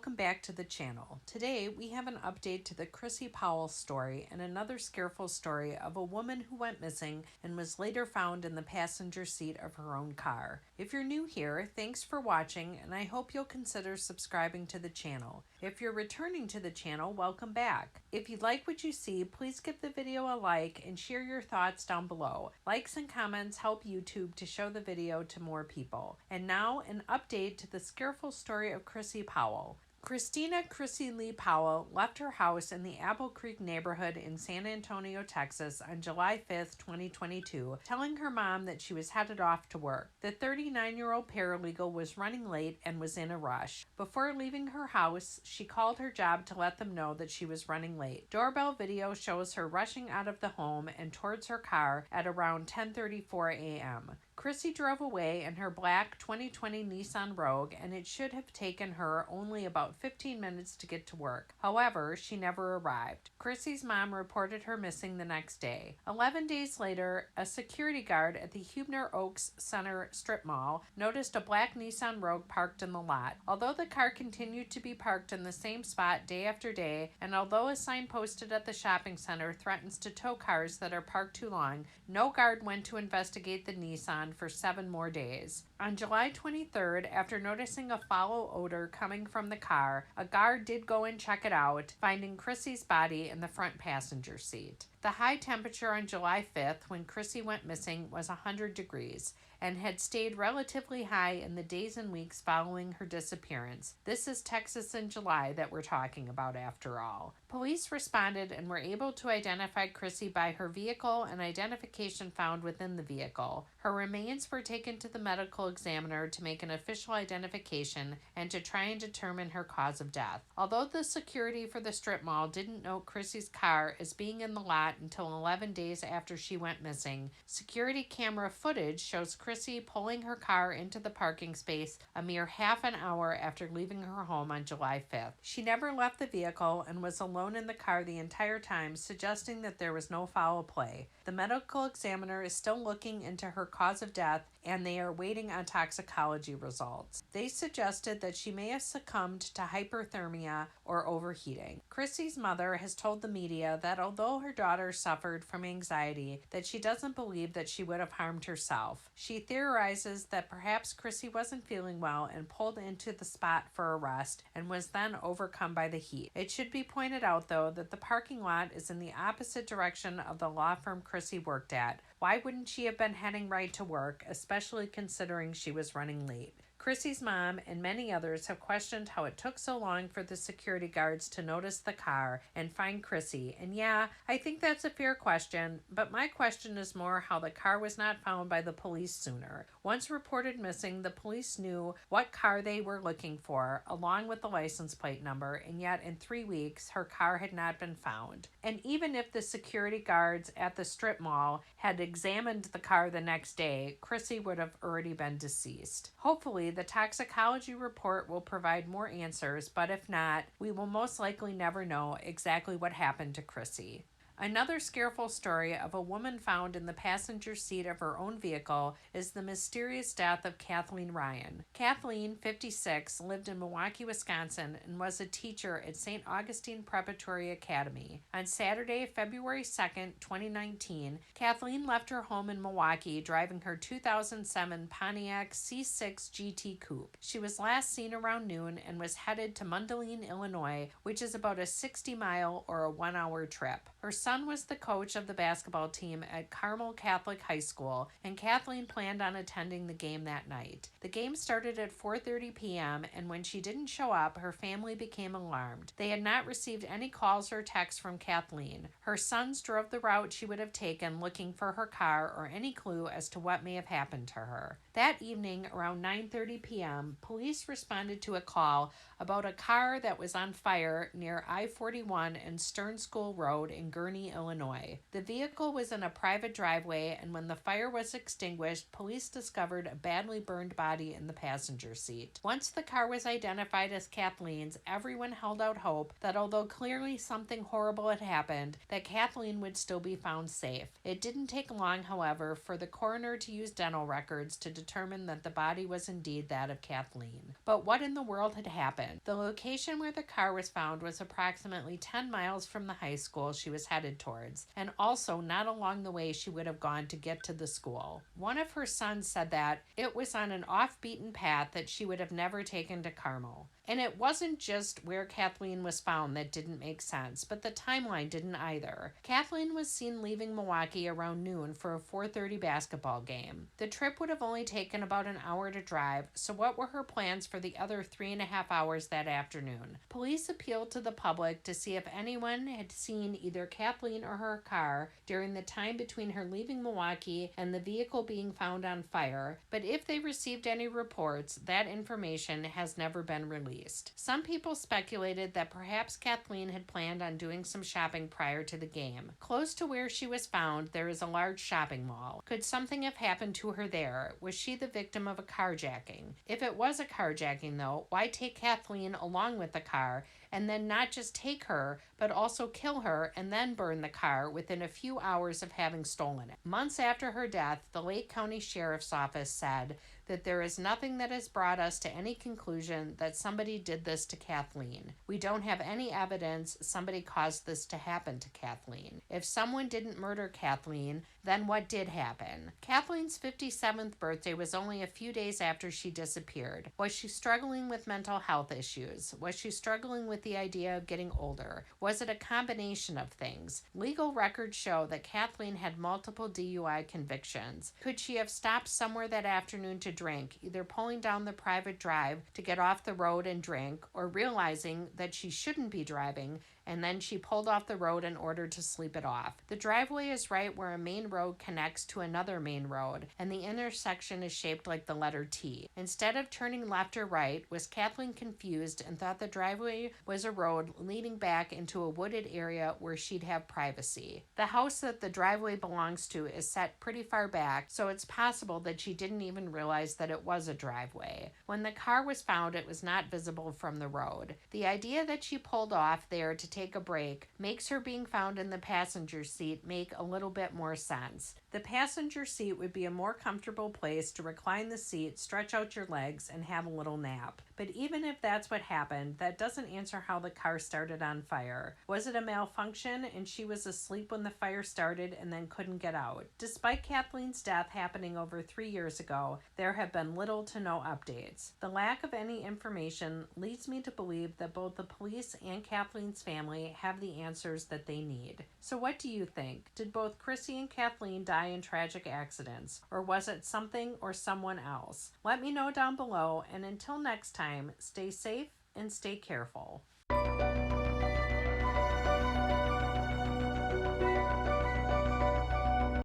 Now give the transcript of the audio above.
welcome back to the channel. Today we have an update to the Chrissy Powell story and another Scareful story of a woman who went missing and was later found in the passenger seat of her own car. If you're new here, thanks for watching and I hope you'll consider subscribing to the channel. If you're returning to the channel, welcome back. If you like what you see, please give the video a like and share your thoughts down below. Likes and comments help YouTube to show the video to more people. And now an update to the Scareful story of Chrissy Powell. Christina Chrissy Lee Powell left her house in the Apple Creek neighborhood in San Antonio, Texas on July 5th, 2022, telling her mom that she was headed off to work. The 39-year-old paralegal was running late and was in a rush. Before leaving her house, she called her job to let them know that she was running late. Doorbell video shows her rushing out of the home and towards her car at around 10:34 a.m. Chrissy drove away in her black 2020 Nissan Rogue, and it should have taken her only about 15 minutes to get to work. However, she never arrived. Chrissy's mom reported her missing the next day. 11 days later, a security guard at the Huebner Oaks Center strip mall noticed a black Nissan Rogue parked in the lot. Although the car continued to be parked in the same spot day after day, and although a sign posted at the shopping center threatens to tow cars that are parked too long, no guard went to investigate the Nissan for 7 more days. On July 23rd, after noticing a foul odor coming from the car, a guard did go and check it out, finding Chrissy's body in the front passenger seat. The high temperature on July 5th, when Chrissy went missing, was 100 degrees and had stayed relatively high in the days and weeks following her disappearance. This is Texas in July that we're talking about after all. Police responded and were able to identify Chrissy by her vehicle and identification found within the vehicle. Her remains were taken to the medical examiner to make an official identification and to try and determine her cause of death. Although the security for the strip mall didn't note Chrissy's car as being in the lot until 11 days after she went missing, security camera footage shows Chrissy pulling her car into the parking space a mere half an hour after leaving her home on July 5th. She never left the vehicle and was alone in the car the entire time, suggesting that there was no foul play. The medical examiner is still looking into her cause of death and they are waiting on toxicology results. They suggested that she may have succumbed to hyperthermia or overheating. Chrissy's mother has told the media that although her daughter suffered from anxiety, that she doesn't believe that she would have harmed herself. She theorizes that perhaps Chrissy wasn't feeling well and pulled into the spot for a rest and was then overcome by the heat. It should be pointed out though that the parking lot is in the opposite direction of the law firm Chrissy worked at. Why wouldn't she have been heading right to work, especially considering she was running late? Chrissy's mom and many others have questioned how it took so long for the security guards to notice the car and find Chrissy. And yeah, I think that's a fair question, but my question is more how the car was not found by the police sooner. Once reported missing, the police knew what car they were looking for, along with the license plate number, and yet in 3 weeks, her car had not been found. And even if the security guards at the strip mall had examined the car the next day, Chrissy would have already been deceased. Hopefully, the toxicology report will provide more answers, but if not, we will most likely never know exactly what happened to Chrissy. Another Scareful story of a woman found in the passenger seat of her own vehicle is the mysterious death of Kathleen Ryan. Kathleen, 56, lived in Milwaukee, Wisconsin, and was a teacher at St. Augustine Preparatory Academy. On Saturday, February 2nd, 2019, Kathleen left her home in Milwaukee driving her 2007 Pontiac C6 GT Coupe. She was last seen around noon and was headed to Mundelein, Illinois, which is about a 60-mile or a 1-hour trip. Her son was the coach of the basketball team at Carmel Catholic High School, and Kathleen planned on attending the game that night. The game started at 4:30 p.m., and when she didn't show up, her family became alarmed. They had not received any calls or texts from Kathleen. Her sons drove the route she would have taken looking for her car or any clue as to what may have happened to her. That evening, around 9:30 p.m., police responded to a call about a car that was on fire near I-41 and Stern School Road in Gurnee, Illinois. The vehicle was in a private driveway, and when the fire was extinguished, police discovered a badly burned body in the passenger seat. Once the car was identified as Kathleen's, everyone held out hope that although clearly something horrible had happened, that Kathleen would still be found safe. It didn't take long, however, for the coroner to use dental records to determine that the body was indeed that of Kathleen. But what in the world had happened? happened. The location where the car was found was approximately 10 miles from the high school she was headed towards, and also not along the way she would have gone to get to the school. One of her sons said that it was on an off-beaten path that she would have never taken to Carmel. And it wasn't just where Kathleen was found that didn't make sense, but the timeline didn't either. Kathleen was seen leaving Milwaukee around noon for a 4:30 basketball game. The trip would have only taken about an hour to drive, so what were her plans for the other 3.5 hours that afternoon? Police appealed to the public to see if anyone had seen either Kathleen or her car during the time between her leaving Milwaukee and the vehicle being found on fire, but if they received any reports, that information has never been released. Some people speculated that perhaps Kathleen had planned on doing some shopping prior to the game. Close to where she was found, there is a large shopping mall. Could something have happened to her there? Was she the victim of a carjacking? If it was a carjacking, though, why take Kathleen along with the car and then not just take her, but also kill her and then burn the car within a few hours of having stolen it? Months after her death, the Lake County Sheriff's Office said that there is nothing that has brought us to any conclusion that somebody did this to Kathleen. We don't have any evidence somebody caused this to happen to Kathleen. If someone didn't murder Kathleen, then what did happen? Kathleen's 57th birthday was only a few days after she disappeared. Was she struggling with mental health issues? Was she struggling with the idea of getting older? Was it a combination of things? Legal records show that Kathleen had multiple DUI convictions. Could she have stopped somewhere that afternoon to drink, either pulling down the private drive to get off the road and drink, or realizing that she shouldn't be driving, and then she pulled off the road in order to sleep it off? The driveway is right where a main road connects to another main road, and the intersection is shaped like the letter T. Instead of turning left or right, was Kathleen confused and thought the driveway was a road leading back into a wooded area where she'd have privacy? The house that the driveway belongs to is set pretty far back, so it's possible that she didn't even realize that it was a driveway. When the car was found, it was not visible from the road. The idea that she pulled off there to take a break makes her being found in the passenger seat make a little bit more sense. The passenger seat would be a more comfortable place to recline the seat, stretch out your legs, and have a little nap. But even if that's what happened, that doesn't answer how the car started on fire. Was it a malfunction and she was asleep when the fire started and then couldn't get out? Despite Kathleen's death happening over 3 years ago, there have been little to no updates. The lack of any information leads me to believe that both the police and Kathleen's family have the answers that they need. So what do you think? Did both Chrissy and Kathleen die in tragic accidents, or was it something or someone else? Let me know down below, and until next time, stay safe and stay careful.